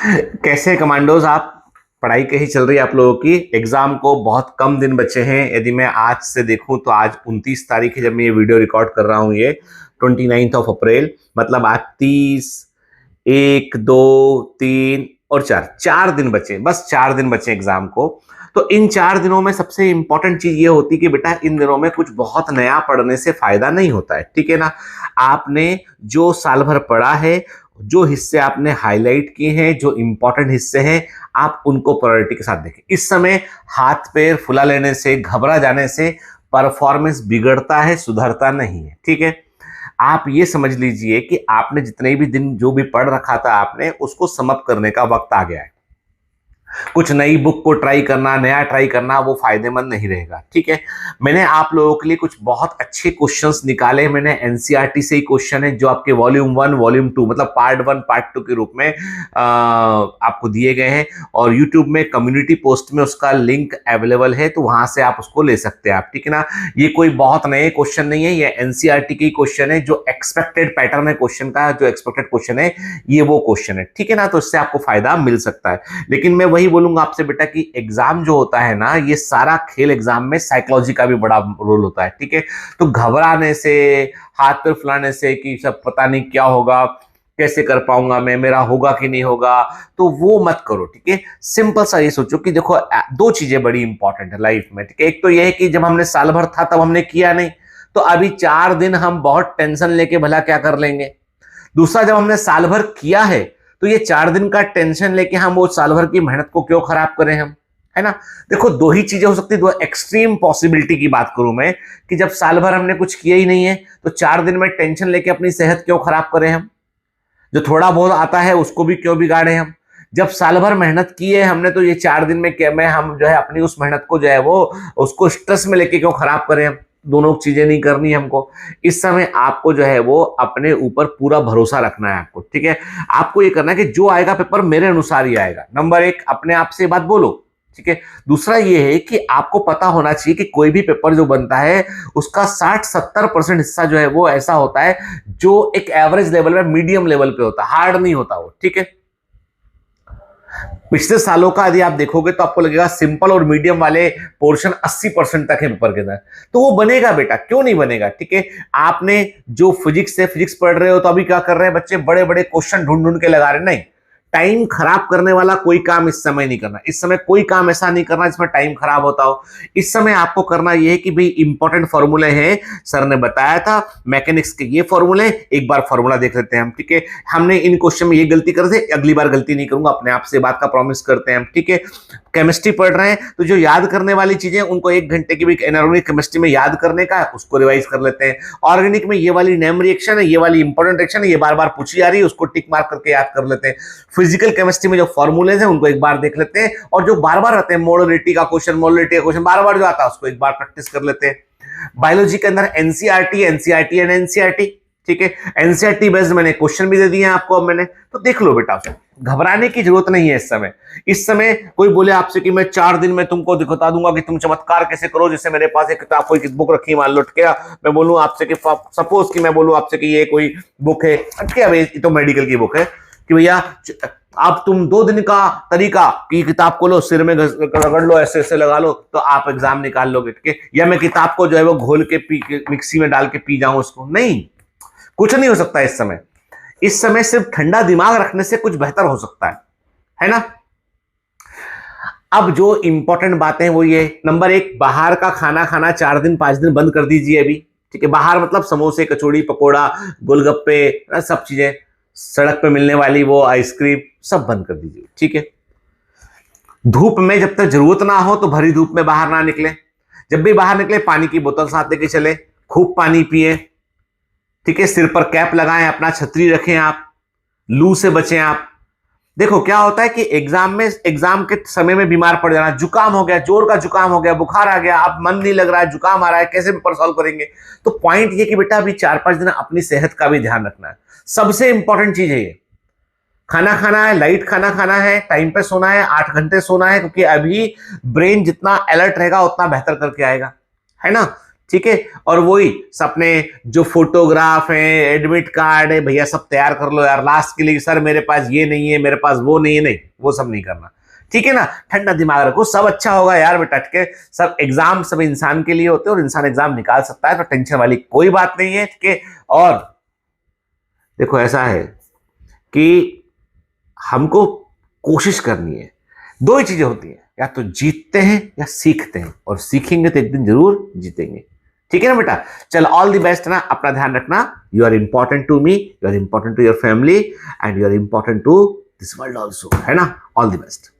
कैसे कमांडोज आप? पढ़ाई कैसी चल रही है आप लोगों की? एग्जाम को बहुत कम दिन बचे हैं। यदि मैं आज से देखूं तो आज 29 तारीख है जब मैं ये वीडियो रिकॉर्ड कर रहा हूं। ये 29 अप्रैल, मतलब आज 30, 1, 2, 3 और 4 दिन बचे, बस 4 दिन बचे एग्जाम को। तो इन 4 दिनों में सबसे इंपॉर्टेंट चीज ये होती है कि बेटा इन दिनों में कुछ बहुत नया पढ़ने से फायदा नहीं होता है, ठीक है ना। आपने जो साल भर पढ़ा है, जो हिस्से आपने हाईलाइट किए हैं, जो इंपॉर्टेंट हिस्से हैं, आप उनको प्रायोरिटी के साथ देखें। इस समय हाथ पैर फुला लेने से, घबरा जाने से परफॉर्मेंस बिगड़ता है, सुधरता नहीं है, ठीक है। आप ये समझ लीजिए कि आपने जितने भी दिन जो भी पढ़ रखा था आपने उसको समअप करने का वक्त आ गया है। कुछ नई बुक को ट्राई करना, नया ट्राई करना, वो फायदेमंद नहीं रहेगा, ठीक है। मैंने आप लोगों के लिए कुछ बहुत अच्छे क्वेश्चंस निकाले। मैंने एनसीईआरटी से ही क्वेश्चन है जो आपके वॉल्यूम 1 वॉल्यूम 2 मतलब पार्ट 1 पार्ट 2 के रूप में आपको दिए गए हैं। और यूट्यूब में कम्युनिटी पोस्ट में उसका लिंक अवेलेबल है, तो वहां से आप उसको ले सकते हैं आप, ठीक है ना। ये कोई बहुत नए क्वेश्चन नहीं है, ये एनसीईआरटी के क्वेश्चन है, जो एक्सपेक्टेड पैटर्न है क्वेश्चन का, जो एक्सपेक्टेड क्वेश्चन है ये वो क्वेश्चन है, ठीक है ना। तो इससे आपको फायदा मिल सकता है। लेकिन मैं वही बोलूंगा आपसे बेटा कि एग्जाम जो होता है ना, ये सारा खेल एग्जाम में साइकोलॉजी का भी बड़ा रोल होता है, ठीक है। तो घबराने से, हाथ पैर फुलाने से कि सब पता नहीं क्या होगा, कैसे कर पाऊंगा मैं, मेरा होगा कि नहीं होगा, तो वो मत करो, ठीक है। सिंपल सा ये सोचो कि देखो दो चीजें बड़ी इंपॉर्टेंट है लाइफ में, ठीक है। एक तो ये है कि जब हमने साल भर था तब हमने किया नहीं, तो अभी 4 दिन हम बहुत टेंशन लेके भला क्या कर लेंगे। दूसरा, जब हमने साल भर किया है तो ये 4 दिन का टेंशन लेके हम वो साल भर की मेहनत को क्यों खराब करें हम, है ना। देखो दो ही चीजें हो सकती है, दो एक्सट्रीम पॉसिबिलिटी की बात करूं मैं, कि जब साल भर हमने कुछ किया ही नहीं है तो 4 दिन में टेंशन लेके अपनी सेहत क्यों खराब करें हम, जो थोड़ा बहुत आता है उसको भी क्यों बिगाड़े हम। जब साल भर मेहनत की है हमने तो ये 4 दिन में क्या मैं हम जो है अपनी उस मेहनत को जो है वो उसको स्ट्रेस में लेके क्यों खराब करें हम। दोनों चीजें नहीं करनी हमको। इस समय आपको जो है वो अपने ऊपर पूरा भरोसा रखना है आपको, ठीक है। आपको ये करना है कि जो आएगा पेपर मेरे अनुसार ही आएगा। नंबर एक, अपने आप से बात बोलो, ठीक है। दूसरा ये है कि आपको पता होना चाहिए कि कोई भी पेपर जो बनता है उसका 60-70% हिस्सा जो है वो ऐसा होता है जो एक एवरेज लेवल में, मीडियम लेवल पे होता है, हार्ड नहीं होता वो, ठीक है। पिछले सालों का यदि आप देखोगे तो आपको लगेगा सिंपल और मीडियम वाले पोर्शन 80% तक है पेपर के अंदर, तो वो बनेगा बेटा, क्यों नहीं बनेगा, ठीक है। आपने जो फिजिक्स से फिजिक्स पढ़ रहे हो तो अभी क्या कर रहे हैं बच्चे, बड़े बड़े क्वेश्चन ढूंढ ढूंढ के लगा रहे हैं। नहीं, टाइम खराब करने वाला कोई काम इस समय नहीं करना। इस समय कोई काम ऐसा नहीं करना जिसमें टाइम खराब होता हो। इस समय आपको करना यह है कि भाई इंपॉर्टेंट फॉर्मूले हैं, सर ने बताया था मैकेनिक्स के ये फॉर्मूले, एक बार फॉर्मूला देख लेते हैं हम, ठीक है। हमने इन क्वेश्चन में ये गलती कर दी, अगली बार गलती नहीं करूंगा, अपने आप से बात का प्रॉमिस करते हैं हम, ठीक है। केमिस्ट्री पढ़ रहे हैं तो जो याद करने वाली चीजें उनको 1 घंटे की भी इनऑर्गेनिक केमिस्ट्री में याद करने का है, उसको रिवाइज कर लेते हैं। ऑर्गेनिक में ये वाली नेम रिएक्शन है, ये वाली इंपॉर्टेंट रिएक्शन है, ये बार बार पूछी जा रही है, उसको टिक मार्क करके याद कर लेते हैं। फिजिकल केमिस्ट्री में जो फॉर्मूलेज हैं उनको एक बार देख लेते हैं, और जो बार बार आते हैं मोलरिटी का क्वेश्चन बार बार जो आता है उसको एक बार प्रैक्टिस कर लेते हैं। बायोलॉजी के अंदर एनसीईआरटी एंड एनसीईआरटी, ठीक है। एनसीईआरटी बेस्ड मैंने क्वेश्चन भी दे दिए हैं आपको, अब मैंने तो देख लो बेटा, घबराने की जरूरत नहीं है इस समय। इस समय कोई बोले आपसे कि मैं 4 दिन में तुमको बता दूंगा कि तुम चमत्कार कैसे करो, जैसे मेरे पास एक किताब, कोई बुक रखी मान लो, ठीक है। मैं बोलूं आपसे कि सपोज कि मैं बोलूं आपसे कि ये कोई बुक है, ठीक है, ये तो मेडिकल की बुक है, कि भैया आप तुम 2 दिन का तरीका की किताब को लो, सिर में रगड़ लो, ऐसे ऐसे लगा लो तो आप एग्जाम निकाल लोगे, ठीक है। या मैं किताब को जो है वो घोल के मिक्सी में डाल के पी जाऊं उसको, नहीं, कुछ नहीं हो सकता इस समय। इस समय सिर्फ ठंडा दिमाग रखने से कुछ बेहतर हो सकता है ना। अब जो इंपॉर्टेंट बातें हैं वो ये, नंबर एक, बाहर का खाना खाना 4 दिन 5 दिन बंद कर दीजिए अभी, ठीक है। बाहर मतलब समोसे, कचौड़ी, पकोड़ा, गोलगप्पे, सब चीजें, सड़क पे मिलने वाली वो आइसक्रीम, सब बंद कर दीजिए, ठीक है। धूप में जब तक जरूरत ना हो तो भरी धूप में बाहर ना निकले। जब भी बाहर निकले पानी की बोतल साथ लेके चले, खूब पानी पिए, ठीक है। सिर पर कैप लगाएं, अपना छतरी रखें, आप लू से बचें आप। देखो क्या होता है कि एग्जाम के समय में बीमार पड़ जाना, जुकाम हो गया, जोर का जुकाम हो गया, बुखार आ गया, आप मन नहीं लग रहा है, जुकाम आ रहा है, कैसे पेपर सॉल्व करेंगे। तो पॉइंट ये कि बेटा अभी 4-5 दिन अपनी सेहत का भी ध्यान रखना है। सबसे इंपॉर्टेंट चीज है ये, खाना खाना है, लाइट खाना खाना है, टाइम पे सोना है, 8 घंटे सोना है, क्योंकि अभी ब्रेन जितना अलर्ट रहेगा उतना बेहतर करके आएगा, है ना। ठीक है। और वही अपने जो फोटोग्राफ है, एडमिट कार्ड है, भैया सब तैयार कर लो यार लास्ट के लिए, सर मेरे पास ये नहीं है, मेरे पास वो नहीं है, नहीं वो सब नहीं करना, ठीक है ना। ठंडा दिमाग रखो, सब अच्छा होगा यार बेटा, ठीक है। सब एग्जाम सब इंसान के लिए होते हैं और इंसान एग्जाम निकाल सकता है, तो टेंशन वाली कोई बात नहीं है, ठीक है। और देखो ऐसा है कि हमको कोशिश करनी है, दो ही चीजें होती हैं, या तो जीतते हैं या सीखते हैं, और सीखेंगे तो एक दिन जरूर जीतेंगे, ठीक है ना बेटा। चल ऑल द बेस्ट ना, अपना ध्यान रखना। You are important to me, you are important to your family, and you are important to this world also, है ना। All the best.